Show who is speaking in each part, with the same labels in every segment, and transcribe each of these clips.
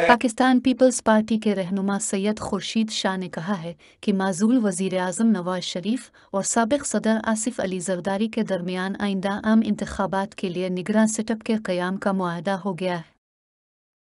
Speaker 1: Pakistan peoples party के रहनुमा सैयद खुर्शीद शाह ने कहा है कि माजूल वज़ीर आज़म नवाज शरीफ और साबिक़ सदर आसिफ अली जरदारी के दरमियान आइंदा आम इंतखाबात के लिए निगरान सेटअप के क़याम का मुआहदा हो गया है।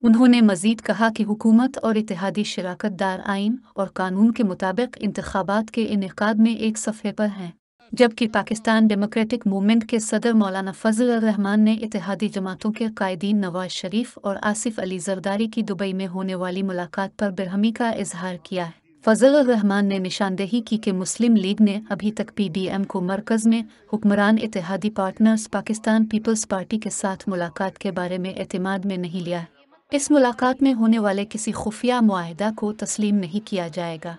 Speaker 1: उन्होंने मज़ीद कहा कि हुकूमत और इत्तेहादी शराकत दार आइन और कानून के मुताबिक इंतखाबात के इनेकाद में एक सफ़े पर हैं, जबकि पाकिस्तान डेमोक्रेटिक मूवमेंट के सदर मौलाना फजल रहमान ने इत्तेहादी जमातों के कायदीन नवाज शरीफ और आसिफ अली जरदारी की दुबई में होने वाली मुलाकात पर बेरहमी का इजहार किया है। फजल रहमान ने निशानदेही की कि मुस्लिम लीग ने अभी तक PDM को मरकज़ में हुक्मरान इत्तेहादी पार्टनर्स पाकिस्तान पीपल्स पार्टी के साथ मुलाकात के बारे में एतमाद में नहीं लिया। इस मुलाकात में होने वाले किसी खुफिया मुआहदा को तस्लीम नहीं किया जाएगा।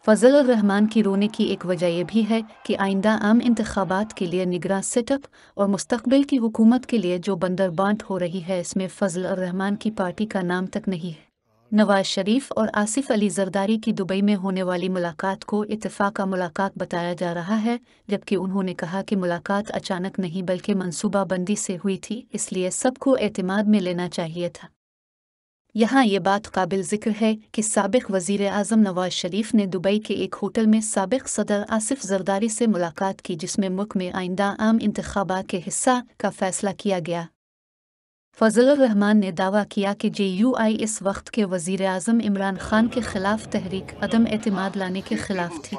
Speaker 1: फजल रहमान की रोने की एक वजह यह भी है कि आइंदा आम इंतखाबात के लिए निगरान सेटअप और मुस्तकबिल की हुकूमत के लिए जो बंदरबांट हो रही है इसमें फजल रहमान की पार्टी का नाम तक नहीं है। नवाज शरीफ और आसिफ अली जरदारी की दुबई में होने वाली मुलाकात को इत्तेफाका मुलाकात बताया जा रहा है, जबकि उन्होंने कहा कि मुलाकात अचानक नहीं बल्कि मनसूबाबंदी से हुई थी, इसलिए सबको एतमाद में लेना चाहिए था। यहाँ ये बात काबिल ज़िक्र है कि साबिक़ वज़ीर आज़म नवाज शरीफ ने दुबई के एक होटल में साबिक़ सदर आसिफ जरदारी से मुलाकात की, जिसमें मुल्क में आइंदा आम इंतखाबात के हिस्सा का फ़ैसला किया गया। फजल रहमान ने दावा किया कि JUI इस वक्त के वज़ीर आज़म इमरान खान के ख़िलाफ़ तहरीक अदम एतमाद लाने के ख़िलाफ़ थी।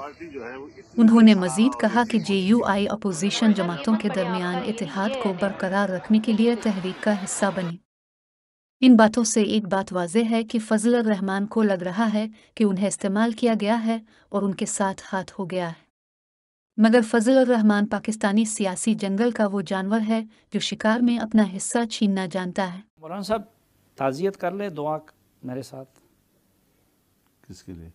Speaker 1: उन्होंने मज़ीद कहा कि JUI अपोजिशन जमातों के दरमियान इत्तेहाद को बरकरार रखने के लिए तहरीक का हिस्सा बनी। इन बातों से एक बात वाज़ेह है कि फजल रहमान को लग रहा है कि उन्हें इस्तेमाल किया गया है और उनके साथ हाथ हो गया है, मगर फजल रहमान पाकिस्तानी सियासी जंगल का वो जानवर है जो शिकार में अपना हिस्सा छीनना जानता है।
Speaker 2: मौलाना साहब ताज़ियत कर ले, दुआ मेरे साथ।
Speaker 3: किसके लिए?